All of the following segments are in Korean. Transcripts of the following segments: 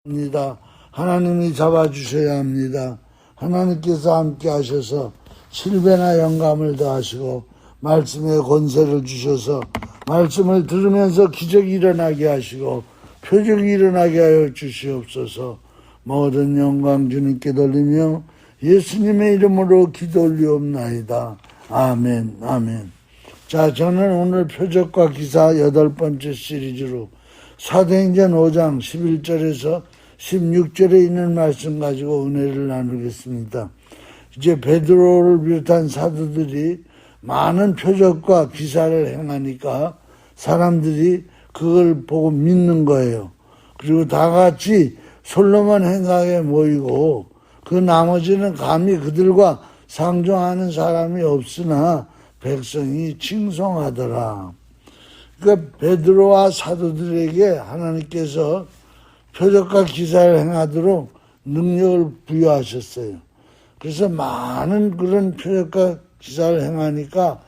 합니다. 하나님이 잡아주셔야 합니다. 하나님께서 함께 하셔서 7배나 영감을 더하시고 말씀에 권세를 주셔서 말씀을 들으면서 기적이 일어나게 하시고 표적이 일어나게 하여 주시옵소서. 모든 영광 주님께 돌리며 예수님의 이름으로 기도 올리옵나이다. 아멘. 아멘. 자, 저는 오늘 표적과 기사 8번째 시리즈로 사도행전 5장 11절에서 16절에 있는 말씀 가지고 은혜를 나누겠습니다. 이제 베드로를 비롯한 사도들이 많은 표적과 기사를 행하니까 사람들이 그걸 보고 믿는 거예요. 그리고 다 같이 솔로몬 행각에 모이고 그 나머지는 감히 그들과 상종하는 사람이 없으나 백성이 칭송하더라. 그러니까 베드로와 사도들에게 하나님께서 표적과 기사를 행하도록 능력을 부여하셨어요. 그래서 많은 그런 표적과 기사를 행하니까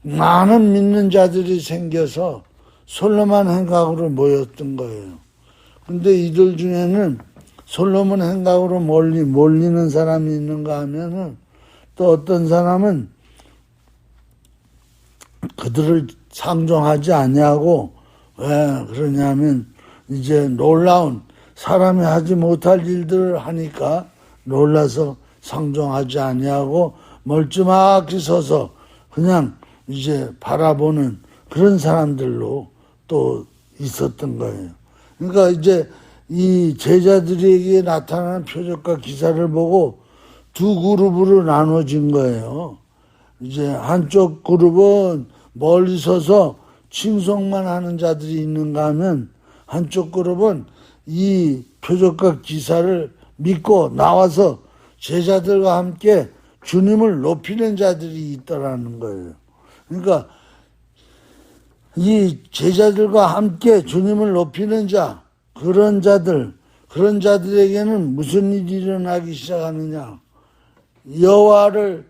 많은 믿는 자들이 생겨서 솔로몬 행각으로 모였던 거예요. 근데 이들 중에는 솔로몬 행각으로 몰리는 사람이 있는가 하면은 또 어떤 사람은 그들을 상종하지 아니하고 왜 그러냐면 이제 놀라운 사람이 하지 못할 일들을 하니까 놀라서 상종하지 아니하고 멀찌감치 서서 그냥 이제 바라보는 그런 사람들로 또 있었던 거예요. 그러니까 이제 이 제자들에게 나타나는 표적과 기사를 보고 두 그룹으로 나눠진 거예요. 이제 한쪽 그룹은 멀리 서서 칭송만 하는 자들이 있는가 하면 한쪽 그룹은 이 표적과 기사를 믿고 나와서 제자들과 함께 주님을 높이는 자들이 있더라는 거예요. 그러니까 이 제자들과 함께 주님을 높이는 자, 그런 자들에게는 무슨 일이 일어나기 시작하느냐. 여호와를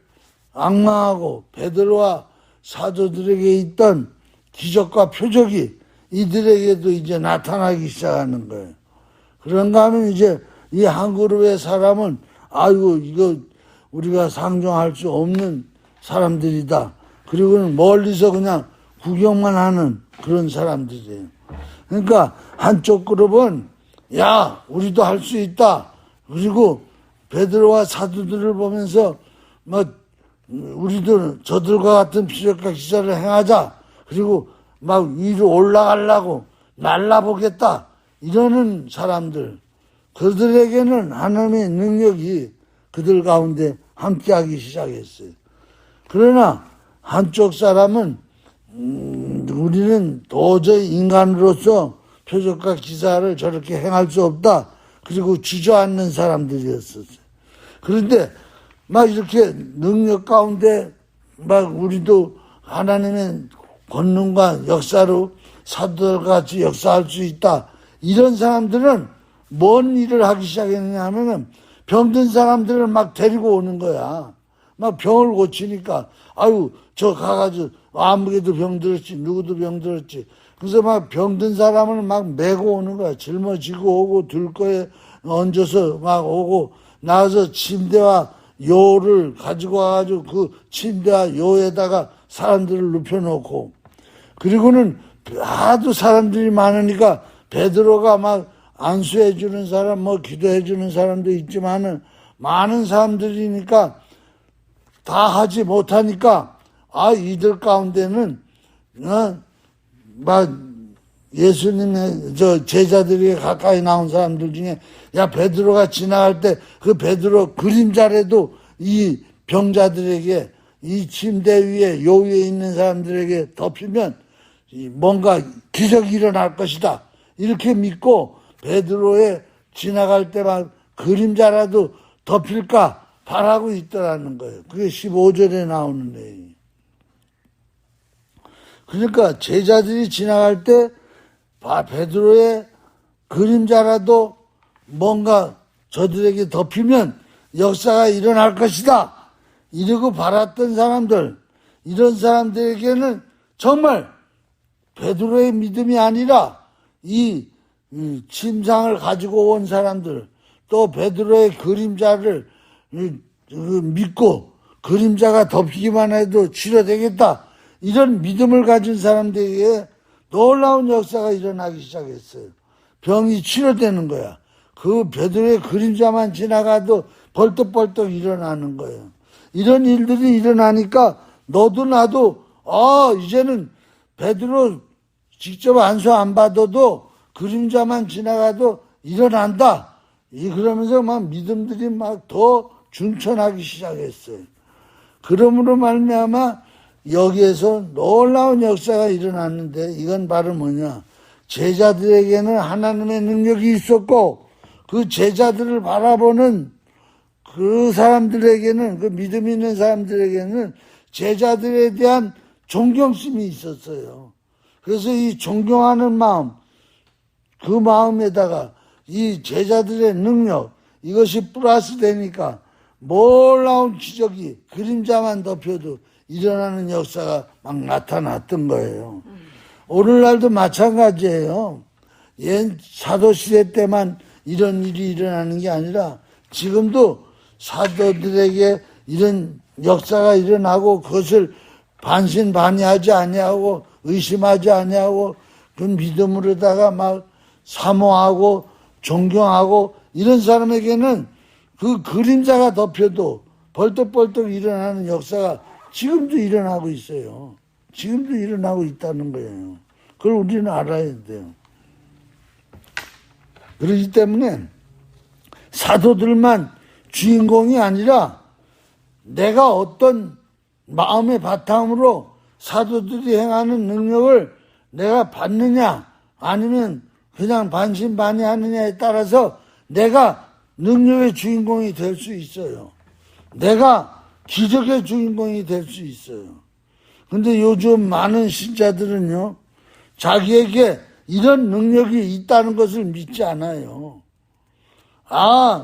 앙망하고 베드로와 사도들에게 있던 기적과 표적이 이들에게도 이제 나타나기 시작하는 거예요. 그런가 하면 이제 이 한 그룹의 사람은 아이고 이거 우리가 상종할 수 없는 사람들이다. 그리고는 멀리서 그냥 구경만 하는 그런 사람들이에요. 그러니까 한쪽 그룹은 야 우리도 할 수 있다. 그리고 베드로와 사도들을 보면서 뭐 우리도 저들과 같은 표적과 기사를 행하자. 그리고 막 위로 올라가려고 날라보겠다. 이러는 사람들. 그들에게는 하나님의 능력이 그들 가운데 함께하기 시작했어요. 그러나 한쪽 사람은 우리는 도저히 인간으로서 표적과 기사를 저렇게 행할 수 없다. 그리고 주저앉는 사람들이었어요. 그런데 막 이렇게 능력 가운데 막 우리도 하나님의 권능과 역사로 사도들같이 역사할 수 있다. 이런 사람들은 뭔 일을 하기 시작했느냐 하면은 병든 사람들을 막 데리고 오는 거야. 막 병을 고치니까 아유 저 가가지고 아무개도 병들었지 누구도 병들었지. 그래서 막 병든 사람을 막 메고 오는 거야. 짊어지고 오고 들거에 얹어서 막 오고 나와서 침대와 요를 가지고 와가지고 그 침대와 요에다가 사람들을 눕혀놓고 그리고는 하도 사람들이 많으니까 베드로가 막 안수해주는 사람 뭐 기도해주는 사람도 있지만은 많은 사람들이니까 다 하지 못하니까 이들 가운데는 막 예수님의 저 제자들이 가까이 나온 사람들 중에 야 베드로가 지나갈 때 그 베드로 그림자라도 이 병자들에게 이 침대 위에 요 위에 있는 사람들에게 덮이면 뭔가 기적이 일어날 것이다. 이렇게 믿고 베드로의 지나갈 때만 그림자라도 덮일까 바라고 있더라는 거예요. 그게 15절에 나오는 내용이에요. 그러니까 제자들이 지나갈 때 베드로의 그림자라도 뭔가 저들에게 덮이면 역사가 일어날 것이다. 이러고 바랐던 사람들, 이런 사람들에게는 정말 베드로의 믿음이 아니라 이 침상을 가지고 온 사람들, 또 베드로의 그림자를 믿고 그림자가 덮이기만 해도 치료되겠다, 이런 믿음을 가진 사람들에게 놀라운 역사가 일어나기 시작했어요. 병이 치료되는 거야. 그 베드로의 그림자만 지나가도 벌떡벌떡 일어나는 거예요. 이런 일들이 일어나니까 너도 나도 이제는 베드로 직접 안수 안 받아도 그림자만 지나가도 일어난다, 그러면서 막 믿음들이 막 더 준천하기 시작했어요. 그러므로 말미암아 여기에서 놀라운 역사가 일어났는데, 이건 바로 뭐냐, 제자들에게는 하나님의 능력이 있었고 그 제자들을 바라보는 그 사람들에게는, 그 믿음 있는 사람들에게는 제자들에 대한 존경심이 있었어요. 그래서 이 존경하는 마음, 그 마음에다가 이 제자들의 능력, 이것이 플러스 되니까 놀라운 기적이 그림자만 덮여도 일어나는 역사가 막 나타났던 거예요. 오늘날도 마찬가지예요. 옛 사도시대 때만 이런 일이 일어나는 게 아니라 지금도 사도들에게 이런 역사가 일어나고 그것을 반신반의하지 아니하고 의심하지 아니하고 그 믿음으로다가 막 사모하고 존경하고, 이런 사람에게는 그 그림자가 덮여도 벌떡벌떡 일어나는 역사가 지금도 일어나고 있어요. 지금도 일어나고 있다는 거예요. 그걸 우리는 알아야 돼요. 그렇기 때문에 사도들만 주인공이 아니라 내가 어떤 마음의 바탕으로 사도들이 행하는 능력을 내가 받느냐 아니면 그냥 반신반의하느냐에 따라서 내가 능력의 주인공이 될 수 있어요. 내가 기적의 주인공이 될 수 있어요. 근데 요즘 많은 신자들은요, 자기에게 이런 능력이 있다는 것을 믿지 않아요.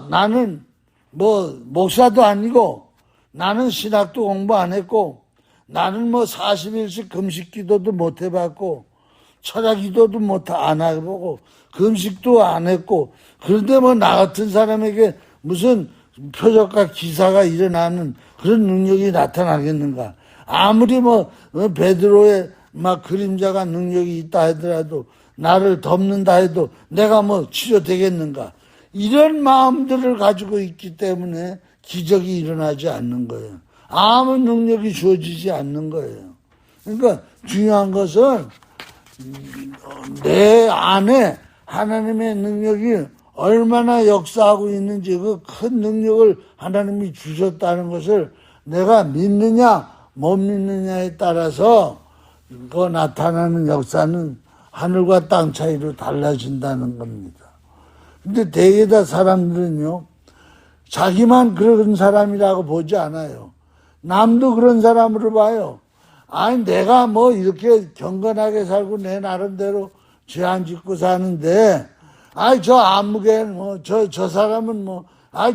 나는 목사도 아니고, 나는 신학도 공부 안 했고, 나는 40일씩 금식 기도도 못 해봤고, 철야 기도도 안 해보고, 금식도 안 했고, 그런데 나 같은 사람에게 무슨 표적과 기사가 일어나는 그런 능력이 나타나겠는가? 아무리 베드로의 그림자가 능력이 있다 하더라도, 나를 덮는다 해도 내가 치료되겠는가? 이런 마음들을 가지고 있기 때문에 기적이 일어나지 않는 거예요. 아무 능력이 주어지지 않는 거예요. 그러니까 중요한 것은 내 안에 하나님의 능력이 얼마나 역사하고 있는지, 그 큰 능력을 하나님이 주셨다는 것을 내가 믿느냐 못 믿느냐에 따라서 그 나타나는 역사는 하늘과 땅 차이로 달라진다는 겁니다. 근데 대개다 사람들은요, 자기만 그런 사람이라고 보지 않아요. 남도 그런 사람으로 봐요. 내가 이렇게 경건하게 살고 내 나름대로 죄 안 짓고 사는데, 저 아무개, 저 사람은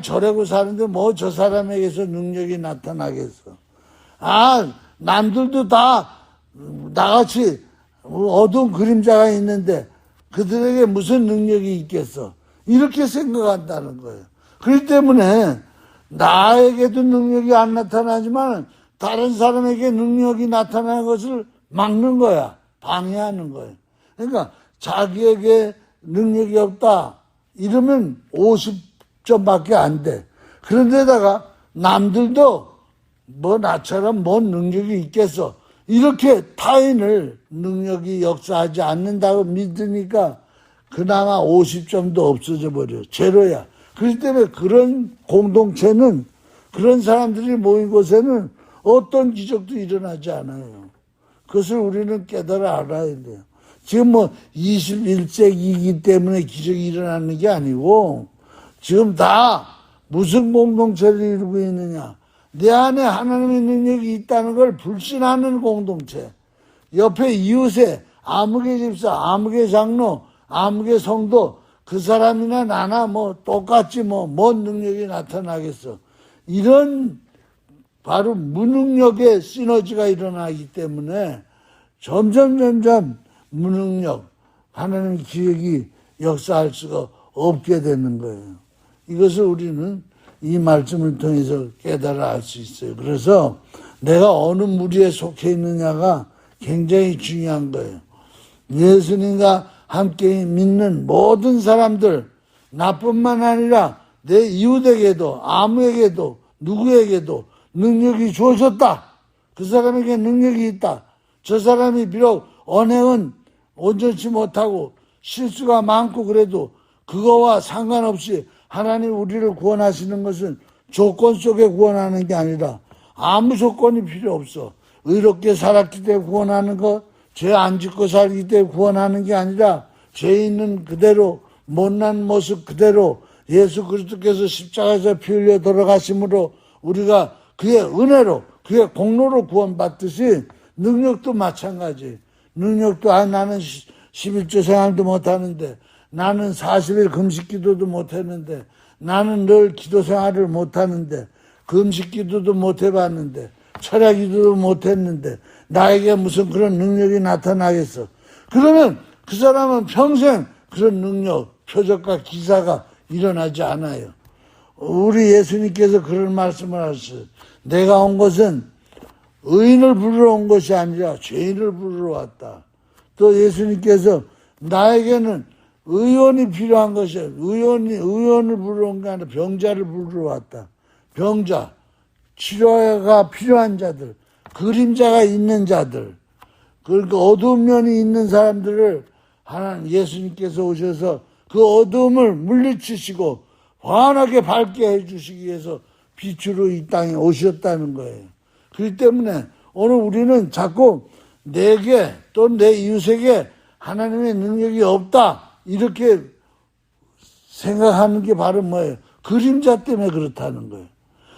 저래고 사는데 저 사람에게서 능력이 나타나겠어. 남들도 다 나같이 어두운 그림자가 있는데 그들에게 무슨 능력이 있겠어. 이렇게 생각한다는 거예요. 그렇기 때문에 나에게도 능력이 안 나타나지만 다른 사람에게 능력이 나타나는 것을 막는 거야. 방해하는 거예요. 그러니까 자기에게 능력이 없다 이러면 50점밖에 안 돼. 그런데다가 남들도 나처럼 뭔 능력이 있겠어. 이렇게 타인을 능력이 역사하지 않는다고 믿으니까 그나마 50점도 없어져 버려. 제로야. 그렇기 때문에 그런 공동체는, 그런 사람들이 모인 곳에는 어떤 기적도 일어나지 않아요. 그것을 우리는 깨달아 알아야 돼요. 지금 21세기이기 때문에 기적이 일어나는 게 아니고, 지금 다 무슨 공동체를 이루고 있느냐. 내 안에 하나님의 능력이 있다는 걸 불신하는 공동체. 옆에 이웃에 아무개 집사, 아무개 장로, 아무개 성도, 그 사람이나 나나 똑같지 뭔 능력이 나타나겠어. 이런 바로 무능력의 시너지가 일어나기 때문에 점점 무능력, 하나님의 기획이 역사할 수가 없게 되는 거예요. 이것을 우리는 이 말씀을 통해서 깨달아 알 수 있어요. 그래서 내가 어느 무리에 속해 있느냐가 굉장히 중요한 거예요. 예수님과 함께 믿는 모든 사람들, 나뿐만 아니라 내 이웃에게도 아무에게도 누구에게도 능력이 주어졌다. 그 사람에게 능력이 있다. 저 사람이 비록 언행은 온전치 못하고 실수가 많고 그래도 그거와 상관없이 하나님 우리를 구원하시는 것은 조건 속에 구원하는 게 아니라 아무 조건이 필요 없어. 의롭게 살았기 때문에 구원하는 것, 죄 안 짓고 살기 때문에 구원하는 게 아니라 죄 있는 그대로 못난 모습 그대로 예수 그리스도께서 십자가에서 피 흘려 돌아가심으로 우리가 그의 은혜로 그의 공로로 구원받듯이 능력도 마찬가지. 능력도 나는 11조 생활도 못하는데 나는 40일 금식 기도도 못했는데 나는 늘 기도 생활을 못하는데 금식 기도도 못해봤는데 철야 기도도 못했는데 나에게 무슨 그런 능력이 나타나겠어. 그러면 그 사람은 평생 그런 능력, 표적과 기사가 일어나지 않아요. 우리 예수님께서 그런 말씀을 하셨어요. 내가 온 것은 의인을 부르러 온 것이 아니라 죄인을 부르러 왔다. 또 예수님께서 나에게는 의원이 필요한 것이야. 의원을 부르러 온 게 아니라 병자를 부르러 왔다. 병자, 치료가 필요한 자들, 그림자가 있는 자들, 그러니까 어두운 면이 있는 사람들을 하나님 예수님께서 오셔서 그 어두움을 물리치시고 환하게 밝게 해주시기 위해서 빛으로 이 땅에 오셨다는 거예요. 그렇기 때문에 오늘 우리는 자꾸 내게 또 내 이웃에게 하나님의 능력이 없다 이렇게 생각하는 게 바로 뭐예요? 그림자 때문에 그렇다는 거예요.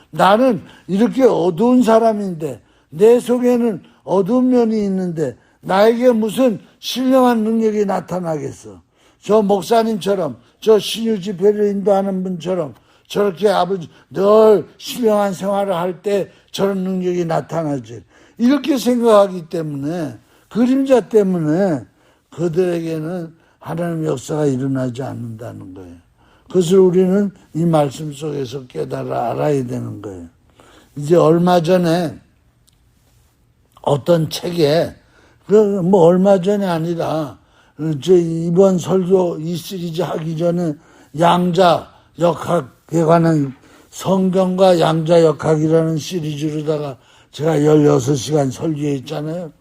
나는 이렇게 어두운 사람인데 내 속에는 어두운 면이 있는데 나에게 무슨 신령한 능력이 나타나겠어. 저 목사님처럼 저 신유 집회를 인도하는 분처럼 저렇게 아버지 늘 신령한 생활을 할 때 저런 능력이 나타나지. 이렇게 생각하기 때문에 그림자 때문에 그들에게는 하나님의 역사가 일어나지 않는다는 거예요. 그것을 우리는 이 말씀 속에서 깨달아 알아야 되는 거예요. 이제 얼마 전에 어떤 책에 뭐 얼마 전이 아니라 저 이번 설교 이 시리즈 하기 전에 양자 역학에 관한 성경과 양자 역학이라는 시리즈로다가 제가 16시간 설교했잖아요.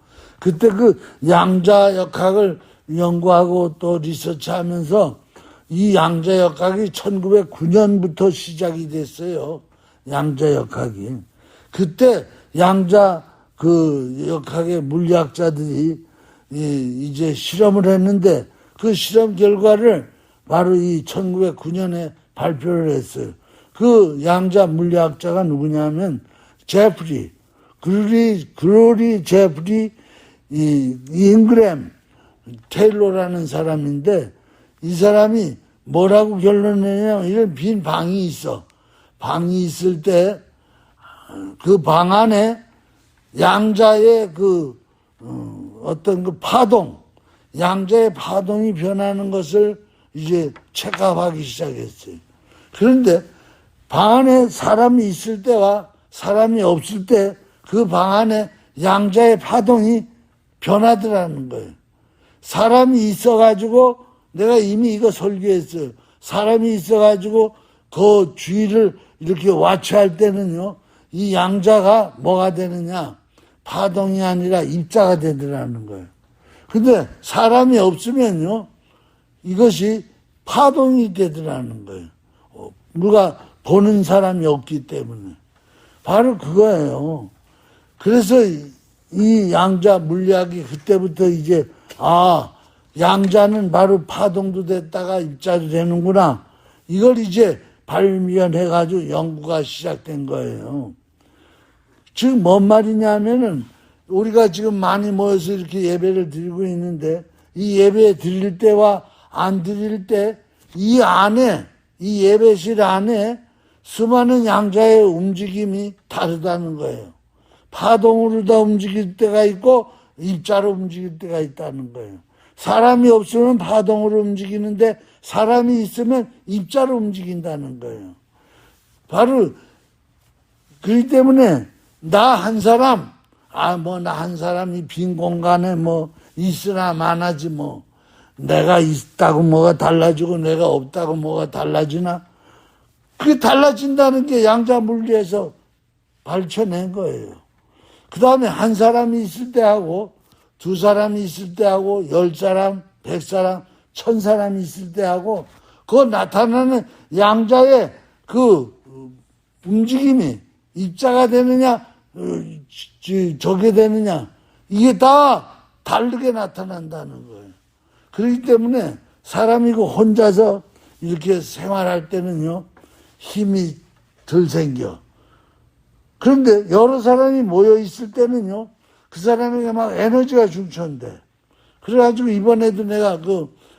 그때 그 양자 역학을 연구하고 또 리서치하면서 이 양자 역학이 1909년부터 시작이 됐어요. 양자 역학이. 그때 양자 그 역학의 물리학자들이 이제 실험을 했는데 그 실험 결과를 바로 이 1909년에 발표를 했어요. 그 양자 물리학자가 누구냐면 제프리, 그로리 제프리 잉그램 테일러라는 사람인데 이 사람이 뭐라고 결론을 내냐면 이런 빈 방이 있어. 방이 있을 때 그 방 안에 양자의 어떤 그 파동, 양자의 파동이 변하는 것을 이제 체크하기 시작했어요. 그런데 방 안에 사람이 있을 때와 사람이 없을 때 그 방 안에 양자의 파동이 변하더라는 거예요. 사람이 있어가지고 내가 이미 이거 설교했어요. 사람이 있어가지고 그 주위를 이렇게 와치할 때는요. 이 양자가 뭐가 되느냐. 파동이 아니라 입자가 되더라는 거예요. 근데 사람이 없으면요. 이것이 파동이 되더라는 거예요. 누가 보는 사람이 없기 때문에. 바로 그거예요. 그래서 이 양자 물리학이 그때부터 이제 양자는 바로 파동도 됐다가 입자도 되는구나. 이걸 이제 발견해가지고 연구가 시작된 거예요. 즉 뭔 말이냐면은 우리가 지금 많이 모여서 이렇게 예배를 드리고 있는데 이 예배 드릴 때와 안 드릴 때 이 안에 이 예배실 안에 수많은 양자의 움직임이 다르다는 거예요. 파동으로 다 움직일 때가 있고 입자로 움직일 때가 있다는 거예요. 사람이 없으면 파동으로 움직이는데 사람이 있으면 입자로 움직인다는 거예요. 바로 그렇기 때문에 나 한 사람, 나 한 사람이 빈 공간에 있으나 마나지 내가 있다고 뭐가 달라지고 내가 없다고 뭐가 달라지나? 그게 달라진다는 게 양자 물리에서 밝혀낸 거예요. 그 다음에 한 사람이 있을 때 하고, 두 사람이 있을 때 하고, 10사람, 100사람, 1000사람이 있을 때 하고, 그 나타나는 양자의 그 움직임이 입자가 되느냐, 저게 되느냐, 이게 다 다르게 나타난다는 거예요. 그렇기 때문에 사람이 혼자서 이렇게 생활할 때는요, 힘이 덜 생겨. 그런데 여러 사람이 모여 있을 때는요, 그 사람에게 막 에너지가 중천돼. 그래가지고 이번에도 내가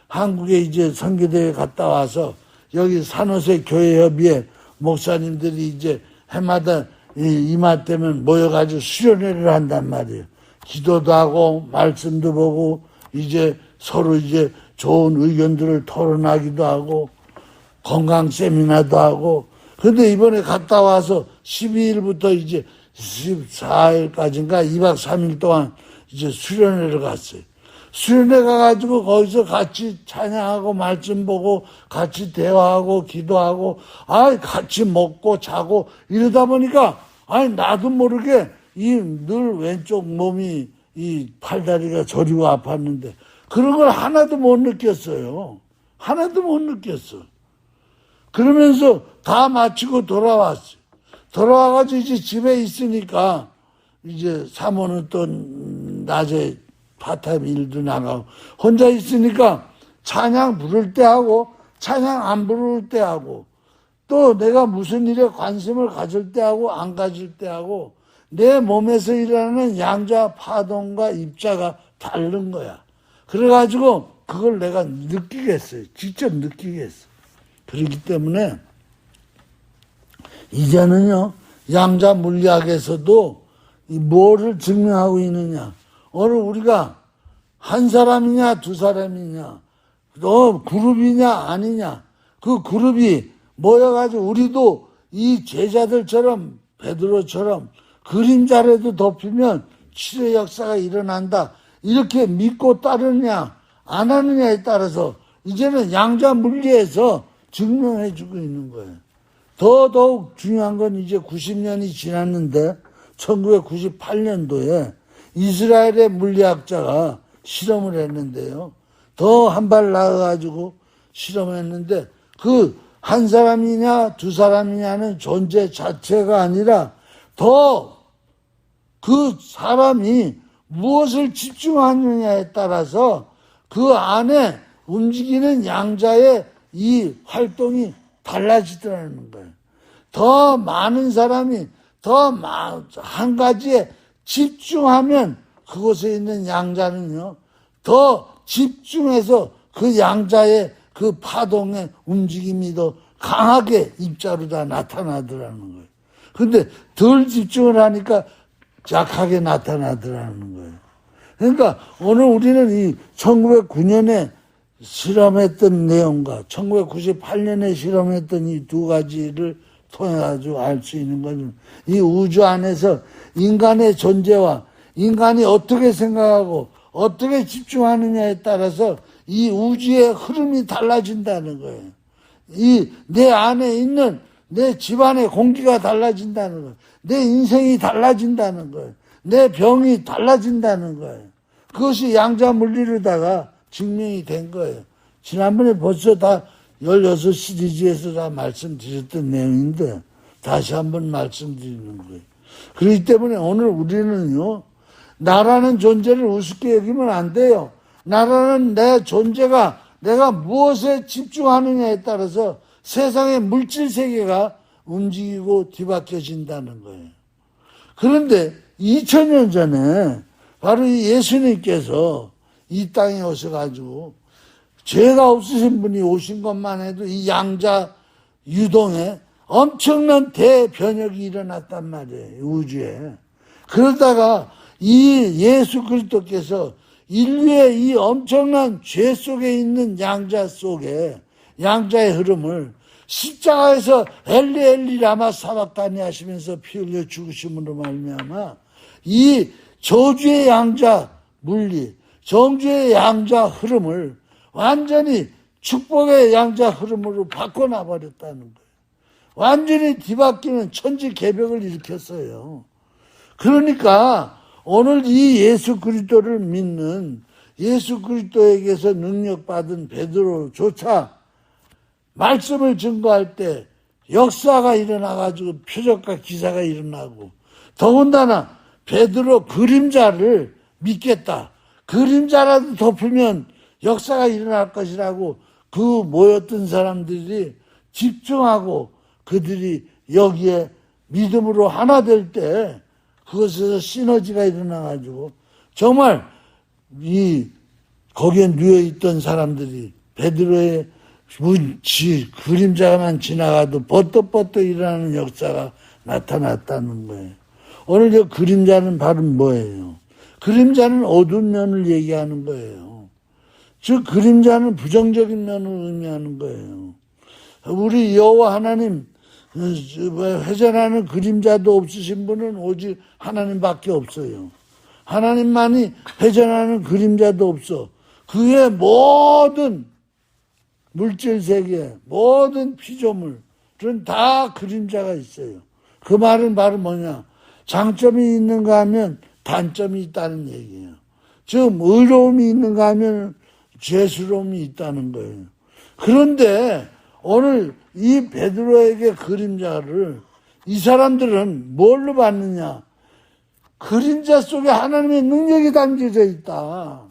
한국에 이제 선교대회 갔다 와서 여기 산호세 교회협의회 목사님들이 이제 해마다 이맘 때면 모여가지고 수련회를 한단 말이에요. 기도도 하고 말씀도 보고 이제 서로 이제 좋은 의견들을 토론하기도 하고 건강 세미나도 하고. 그런데 이번에 갔다 와서 12일부터 이제 14일까지인가 2박 3일 동안 이제 수련회를 갔어요. 수련회 가가지고 거기서 같이 찬양하고 말씀 보고 같이 대화하고 기도하고 같이 먹고 자고 이러다 보니까 나도 모르게 늘 왼쪽 몸이 이 팔다리가 저리고 아팠는데 그런 걸 하나도 못 느꼈어요. 하나도 못 느꼈어. 그러면서 다 마치고 돌아왔어요. 돌아와가지고 이제 집에 있으니까 이제 사모는 또 낮에 파타임 일도 나가고 혼자 있으니까 찬양 부를 때 하고 찬양 안 부를 때 하고 또 내가 무슨 일에 관심을 가질 때 하고 안 가질 때 하고 내 몸에서 일어나는 양자 파동과 입자가 다른 거야. 그래가지고 그걸 내가 느끼겠어요. 직접 느끼겠어. 그렇기 때문에 이제는요, 양자 물리학에서도 뭐를 증명하고 있느냐. 오늘 우리가 한 사람이냐, 두 사람이냐, 그룹이냐, 아니냐. 그 그룹이 모여가지고 우리도 이 제자들처럼, 베드로처럼 그림자라도 덮이면 치료 역사가 일어난다. 이렇게 믿고 따르느냐, 안 하느냐에 따라서 이제는 양자 물리에서 증명해주고 있는 거예요. 더더욱 중요한 건 이제 90년이 지났는데 1998년도에 이스라엘의 물리학자가 실험을 했는데요. 더 한 발 나아가지고 실험했는데 그 한 사람이냐 두 사람이냐는 존재 자체가 아니라 더 그 사람이 무엇을 집중하느냐에 따라서 그 안에 움직이는 양자의 이 활동이 달라지더라는 거예요. 더 많은 사람이 한 가지에 집중하면 그곳에 있는 양자는요, 더 집중해서 그 양자의 그 파동의 움직임이 더 강하게 입자로 다 나타나더라는 거예요. 근데 덜 집중을 하니까 약하게 나타나더라는 거예요. 그러니까 오늘 우리는 이 1909년에 실험했던 내용과 1998년에 실험했던 이 두 가지를 통해 가지고 알 수 있는 것은 이 우주 안에서 인간의 존재와 인간이 어떻게 생각하고 어떻게 집중하느냐에 따라서 이 우주의 흐름이 달라진다는 거예요. 이 내 안에 있는 내 집안의 공기가 달라진다는 거예요. 내 인생이 달라진다는 거예요. 내 병이 달라진다는 거예요. 그것이 양자 물리로다가 증명이 된 거예요. 지난번에 벌써 다 16시리즈에서 다 말씀드렸던 내용인데 다시 한번 말씀드리는 거예요. 그렇기 때문에 오늘 우리는요, 나라는 존재를 우습게 여기면 안 돼요. 나라는 내 존재가 내가 무엇에 집중하느냐에 따라서 세상의 물질 세계가 움직이고 뒤바뀌어진다는 거예요. 그런데 2000년 전에 바로 이 예수님께서 이 땅에 오셔가지고 죄가 없으신 분이 오신 것만 해도 이 양자 유동에 엄청난 대변혁이 일어났단 말이에요. 우주에. 그러다가 이 예수 그리스도께서 인류의 이 엄청난 죄 속에 있는 양자 속에 양자의 흐름을 십자가에서 엘리 라마 사박다니 하시면서 피 흘려 죽으심으로 말미암아 이 저주의 양자 물리, 정죄의 양자 흐름을 완전히 축복의 양자 흐름으로 바꿔놔 버렸다는 거예요. 완전히 뒤바뀌는 천지개벽을 일으켰어요. 그러니까 오늘 이 예수 그리스도를 믿는 예수 그리스도에게서 능력받은 베드로조차 말씀을 증거할 때 역사가 일어나가지고 표적과 기사가 일어나고 더군다나 베드로 그림자를 믿겠다. 그림자라도 덮으면 역사가 일어날 것이라고 그 모였던 사람들이 집중하고 그들이 여기에 믿음으로 하나 될 때 그것에서 시너지가 일어나가지고 정말 거기에 누워있던 사람들이 베드로의 그림자만 지나가도 버떡버떡 일어나는 역사가 나타났다는 거예요. 오늘 저 그림자는 바로 뭐예요? 그림자는 어두운 면을 얘기하는 거예요. 즉 그림자는 부정적인 면을 의미하는 거예요. 우리 여호와 하나님 회전하는 그림자도 없으신 분은 오직 하나님밖에 없어요. 하나님만이 회전하는 그림자도 없어. 그의 모든 물질 세계, 모든 피조물은 다 그림자가 있어요. 그 말은 바로 뭐냐? 장점이 있는가 하면 단점이 있다는 얘기예요. 즉 의로움이 있는가 하면 죄스러움이 있다는 거예요. 그런데 오늘 이 베드로에게 그림자를 이 사람들은 뭘로 받느냐? 그림자 속에 하나님의 능력이 담겨져 있다.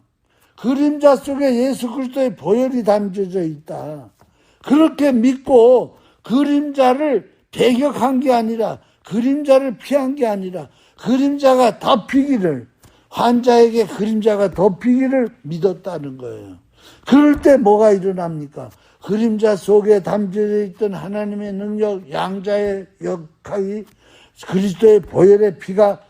그림자 속에 예수 그리스도의 보혈이 담겨져 있다. 그렇게 믿고 그림자를 배격한 게 아니라 그림자를 피한 게 아니라 그림자가 덮이기를 환자에게 그림자가 덮이기를 믿었다는 거예요. 그럴 때 뭐가 일어납니까? 그림자 속에 담겨져 있던 하나님의 능력, 양자의 역학이 그리스도의 보혈의 피가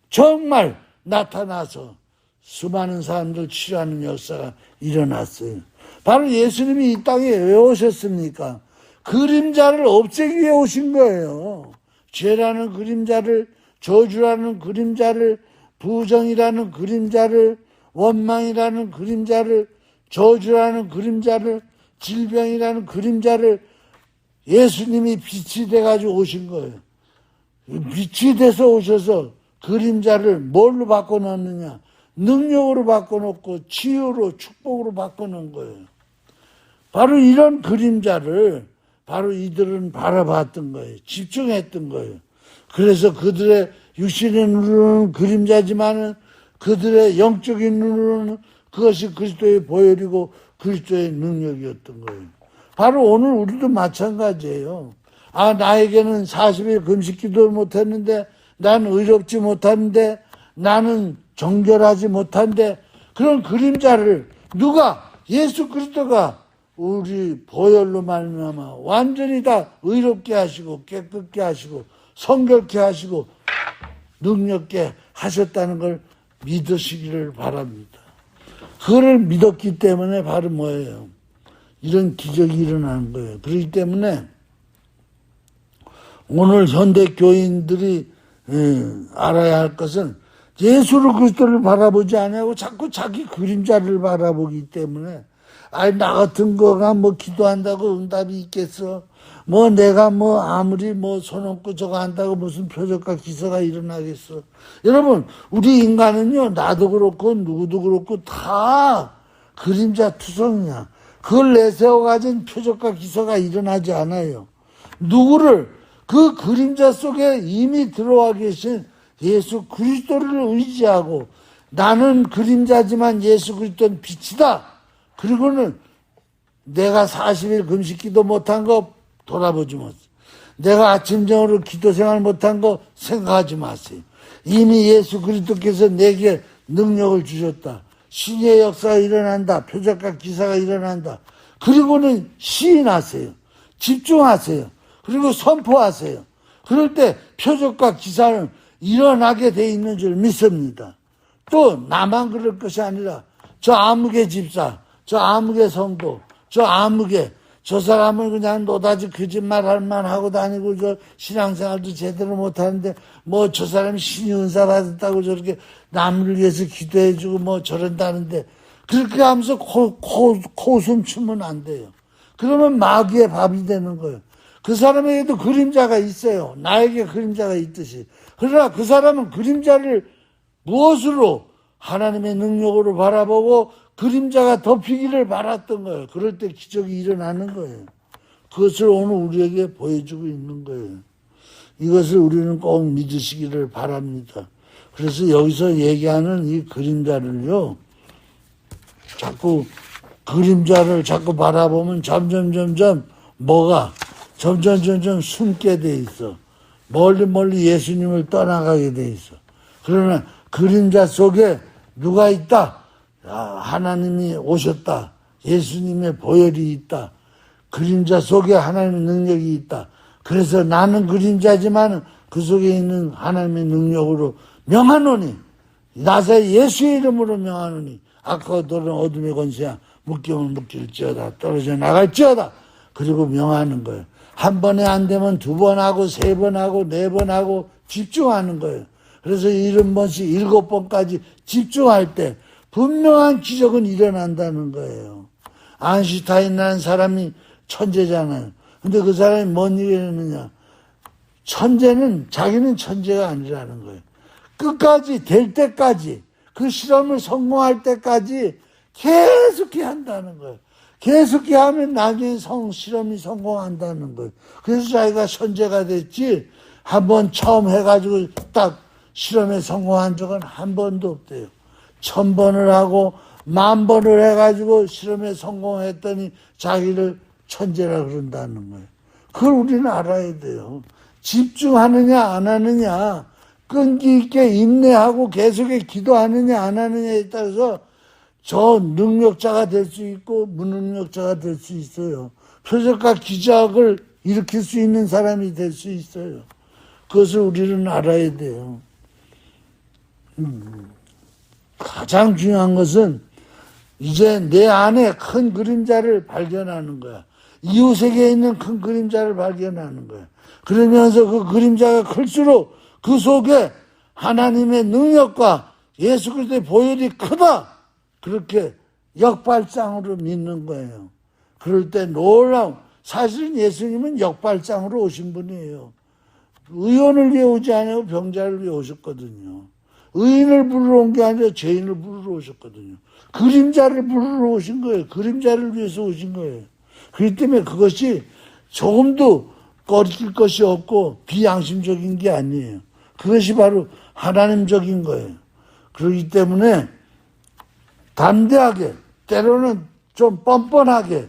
정말 나타나서 수많은 사람들 치료하는 역사가 일어났어요. 바로 예수님이 이 땅에 왜 오셨습니까? 그림자를 없애기 위해 오신 거예요. 죄라는 그림자를, 저주라는 그림자를, 부정이라는 그림자를, 원망이라는 그림자를, 저주라는 그림자를, 질병이라는 그림자를 예수님이 빛이 돼가지고 오신 거예요. 빛이 돼서 오셔서 그림자를 뭘로 바꿔놨느냐? 능력으로 바꿔놓고 치유로 축복으로 바꿔놓은 거예요. 바로 이런 그림자를 바로 이들은 바라봤던 거예요. 집중했던 거예요. 그래서 그들의 육신의 눈으로는 그림자지만은 그들의 영적인 눈으로는 그것이 그리스도의 보혈이고 그리스도의 능력이었던 거예요. 바로 오늘 우리도 마찬가지예요. 나에게는 40일 금식기도를 못했는데 나는 의롭지 못한데 나는 정결하지 못한데 그런 그림자를 누가 예수 그리스도가 우리 보혈로 말미암아 완전히 다 의롭게 하시고 깨끗게 하시고 성결케 하시고 능력게 하셨다는 걸 믿으시기를 바랍니다. 그거를 믿었기 때문에 바로 뭐예요? 이런 기적이 일어나는 거예요. 그렇기 때문에 오늘 현대 교인들이 알아야 할 것은 예수를 그리스도를 바라보지 않냐고 자꾸 자기 그림자를 바라보기 때문에 나 같은 거가 뭐 기도한다고 응답이 있겠어? 뭐 내가 뭐 아무리 뭐 손 얹고 저거 한다고 무슨 표적과 기사가 일어나겠어? 여러분 우리 인간은요 나도 그렇고 누구도 그렇고 다 그림자 투성이야. 그걸 내세워 가진 표적과 기사가 일어나지 않아요. 누구를 그 그림자 속에 이미 들어와 계신 예수 그리스도를 의지하고 나는 그림자지만 예수 그리스도는 빛이다. 그리고는 내가 40일 금식기도 못한 거 돌아보지 마세요. 내가 아침 저녁으로 기도 생활 못한 거 생각하지 마세요. 이미 예수 그리스도께서 내게 능력을 주셨다. 신의 역사가 일어난다. 표적과 기사가 일어난다. 그리고는 시인하세요. 집중하세요. 그리고 선포하세요. 그럴 때 표적과 기사는 일어나게 돼 있는 줄 믿습니다. 또 나만 그럴 것이 아니라 저 아무개 집사, 저 아무개 성도, 저 아무개, 저 사람은 그냥 노다지 거짓말할만 하고 다니고 저 신앙생활도 제대로 못하는데 뭐 저 사람이 신이 은사 받았다고 저렇게 남을 위해서 기도해주고 뭐 저런다는데 그렇게 하면서 코웃음 치면 안 돼요. 그러면 마귀의 밥이 되는 거예요. 그 사람에게도 그림자가 있어요. 나에게 그림자가 있듯이. 그러나 그 사람은 그림자를 무엇으로 하나님의 능력으로 바라보고 그림자가 덮이기를 바랐던 거예요. 그럴 때 기적이 일어나는 거예요. 그것을 오늘 우리에게 보여주고 있는 거예요. 이것을 우리는 꼭 믿으시기를 바랍니다. 그래서 여기서 얘기하는 이 그림자를요, 자꾸 그림자를 자꾸 바라보면 점점 뭐가 점점 숨게 돼 있어. 멀리 예수님을 떠나가게 돼 있어. 그러나 그림자 속에 누가 있다? 하나님이 오셨다. 예수님의 보혈이 있다. 그림자 속에 하나님의 능력이 있다. 그래서 나는 그림자지만 그 속에 있는 하나님의 능력으로 명하노니, 나사 예수의 이름으로 명하노니, 아까 너는 어둠의 권세야, 묶이면 묶일지어다, 떨어져 나갈지어다. 그리고 명하는 거예요. 한 번에 안 되면 두 번 하고, 세 번 하고, 네 번 하고, 집중하는 거예요. 그래서 70번씩 7번까지 집중할 때 분명한 기적은 일어난다는 거예요. 아인슈타인이라는 사람이 천재잖아요. 근데 그 사람이 뭔 얘기를 했느냐. 천재는, 자기는 천재가 아니라는 거예요. 끝까지 될 때까지, 그 실험을 성공할 때까지 계속해 한다는 거예요. 계속해 하면 나중에 실험이 성공한다는 거예요. 그래서 자기가 천재가 됐지, 한번 처음 해가지고 딱 실험에 성공한 적은 한 번도 없대요. 1000번을 하고 10,000번을 해가지고 실험에 성공했더니 자기를 천재라 그런다는 거예요. 그걸 우리는 알아야 돼요. 집중하느냐 안 하느냐, 끈기 있게 인내하고 계속해 기도하느냐 안 하느냐에 따라서 저 능력자가 될 수 있고 무능력자가 될 수 있어요. 표적과 기적을 일으킬 수 있는 사람이 될 수 있어요. 그것을 우리는 알아야 돼요. 가장 중요한 것은 이제 내 안에 큰 그림자를 발견하는 거야. 이웃에게 있는 큰 그림자를 발견하는 거야. 그러면서 그 그림자가 클수록 그 속에 하나님의 능력과 예수 그리스도의 보혈이 크다. 그렇게 역발상으로 믿는 거예요. 그럴 때 놀라운, 사실은 예수님은 역발상으로 오신 분이에요. 의원을 위해 오지 않고 병자를 위해 오셨거든요. 의인을 부르러 온 게 아니라 죄인을 부르러 오셨거든요. 그림자를 부르러 오신 거예요. 그림자를 위해서 오신 거예요. 그렇기 때문에 그것이 조금도 꺼리낄 것이 없고 비양심적인 게 아니에요. 그것이 바로 하나님적인 거예요. 그렇기 때문에 담대하게, 때로는 좀 뻔뻔하게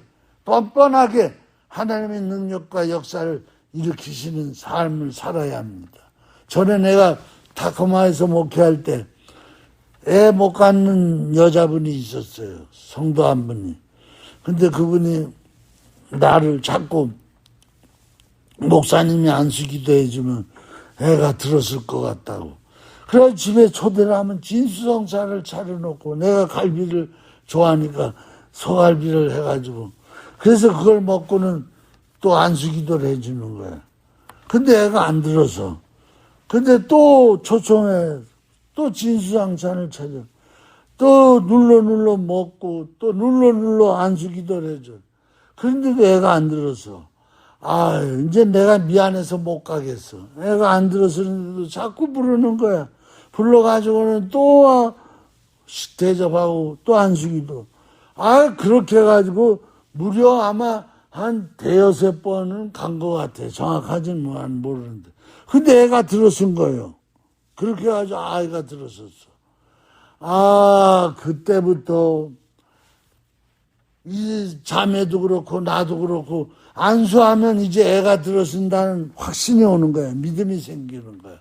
하나님의 능력과 역사를 일으키시는 삶을 살아야 합니다. 전에 내가 타코마에서 목회할 때 애 못 갖는 여자분이 있었어요. 성도 한 분이. 근데 그분이 나를 자꾸 목사님이 안수기도 해주면 애가 들었을 것 같다고. 그래서 집에 초대를 하면 진수성찬을 차려놓고, 내가 갈비를 좋아하니까 소갈비를 해가지고, 그래서 그걸 먹고는 또 안수기도를 해주는 거야. 근데 애가 안 들어서. 근데 또 초청해, 또 진수성찬을 차려, 또 눌러 먹고, 또 눌러 안수기도를 해줘. 그런데도 애가 안 들어서. 이제 내가 미안해서 못 가겠어. 애가 안 들어서는데도 자꾸 부르는 거야. 불러가지고는 또 대접하고 또 안수기도. 그렇게 해가지고 무려 아마 한 대여섯 번은 간 것 같아. 정확하지는 모르는데. 근데 애가 들어선 거예요. 그렇게 해가지고 아이가 들었었어. 그때부터 이 자매도 그렇고 나도 그렇고 안수하면 이제 애가 들어선다는 확신이 오는 거야. 믿음이 생기는 거야.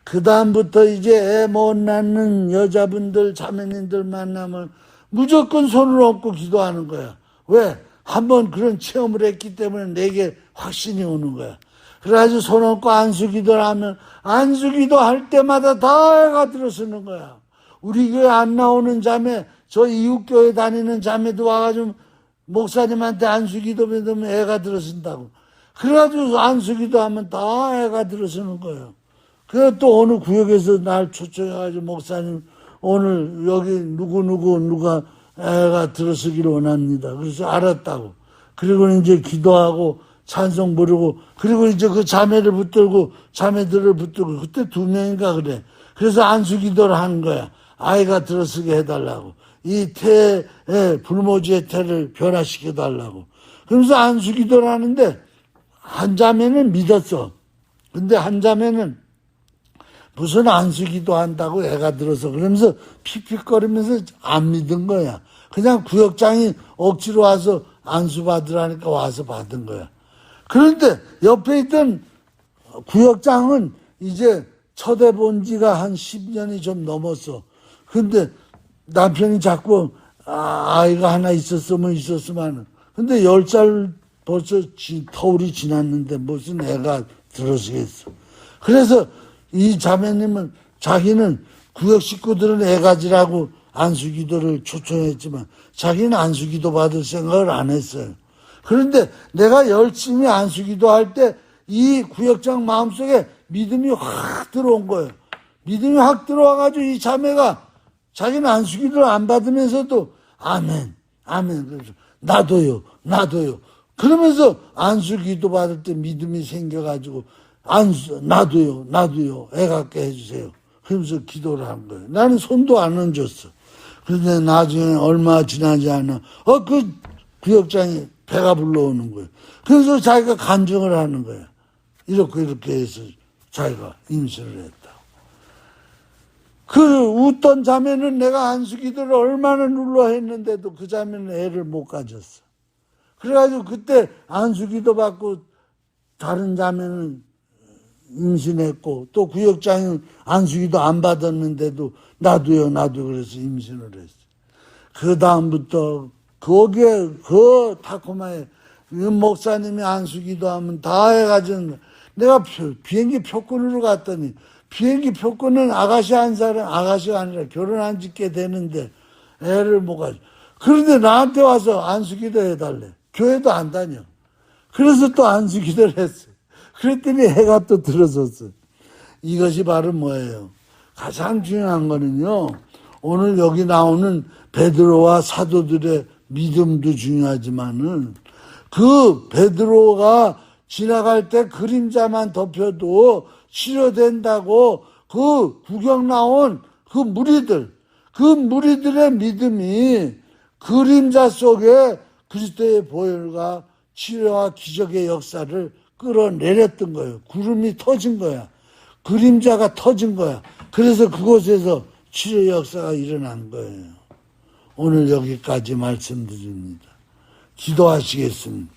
그 다음부터 이제 애 못 낳는 여자분들, 자매님들 만나면 무조건 손을 얹고 기도하는 거야. 왜? 한번 그런 체험을 했기 때문에 내게 확신이 오는 거야. 그래가지고 손 얹고 안수기도를 하면 안수기도 할 때마다 다 애가 들어서는 거야. 우리 교회 안 나오는 자매 저 이웃교회 다니는 자매도 와가지고 목사님한테 안수기도 받으면 애가 들어선다고. 그래가지고 안수기도 하면 다 애가 들어서는 거예요. 그래서 또 어느 구역에서 날 초청해가지고 목사님 오늘 여기 누가 애가 들어서기를 원합니다. 그래서 알았다고. 그리고 이제 기도하고 찬송 부르고 그리고 이제 그 자매를 붙들고 자매들을 붙들고 그때 2명인가 그래. 그래서 안수기도를 하는 거야. 아이가 들어서게 해달라고. 이 태의 불모지의 태를 변화시켜 달라고. 그러면서 안수기도를 하는데 한 자매는 믿었어. 근데 한 자매는 무슨 안수기도 한다고 애가 들어서 그러면서 픽픽거리면서 안 믿은 거야. 그냥 구역장이 억지로 와서 안수 받으라니까 와서 받은 거야. 그런데 옆에 있던 구역장은 이제 쳐대본 지가 한 10년이 좀 넘었어. 근데 남편이 자꾸 아이가 하나 있었으면 하는. 근데 10살 벌써 터울이 지났는데 무슨 애가 들어서겠어. 그래서 이 자매님은 자기는 구역 식구들은 애가지라고 안수기도를 초청했지만 자기는 안수기도 받을 생각을 안 했어요. 그런데 내가 열심히 안수기도 할 때 이 구역장 마음속에 믿음이 확 들어온 거예요. 믿음이 확 들어와가지고 이 자매가 자기는 안수기도를 안 받으면서도 아멘, 아멘. 그래서 나도요. 그러면서 안수기도 받을 때 믿음이 생겨가지고 나도요. 애 갖게 해주세요. 그러면서 기도를 한 거예요. 나는 손도 안 얹었어. 그런데 나중에 얼마 지나지 않아 그 구역장이 배가 불러오는 거예요. 그래서 자기가 간증을 하는 거예요. 이렇게 해서 자기가 임신을 했다고. 그 웃던 자매는 내가 안수기도를 얼마나 눌러 했는데도 그 자매는 애를 못 가졌어. 그래가지고 그때 안수기도 받고 다른 자매는 임신했고 또 구역장은 안수기도 안 받았는데도 나도요 그래서 임신을 했어. 그 다음부터 거기에 그 타코마에 목사님이 안수기도 하면 다 해가지고 내가 비행기 표권으로 갔더니 비행기 표권은 아가씨가 아니라 결혼 안 짓게 되는데 애를 못 가져. 그런데 나한테 와서 안수기도 해달래. 교회도 안 다녀. 그래서 또 안수기도를 했어. 그랬더니 애가 또 들어섰어. 이것이 바로 뭐예요? 가장 중요한 거는요. 오늘 여기 나오는 베드로와 사도들의 믿음도 중요하지만은 그 베드로가 지나갈 때 그림자만 덮여도 치료된다고 그 구경 나온 그 무리들의 믿음이 그림자 속에 그리스도의 보혈과 치료와 기적의 역사를 끌어내렸던 거예요. 구름이 터진 거야. 그림자가 터진 거야. 그래서 그곳에서 치료 역사가 일어난 거예요. 오늘 여기까지 말씀드립니다. 기도하시겠습니다.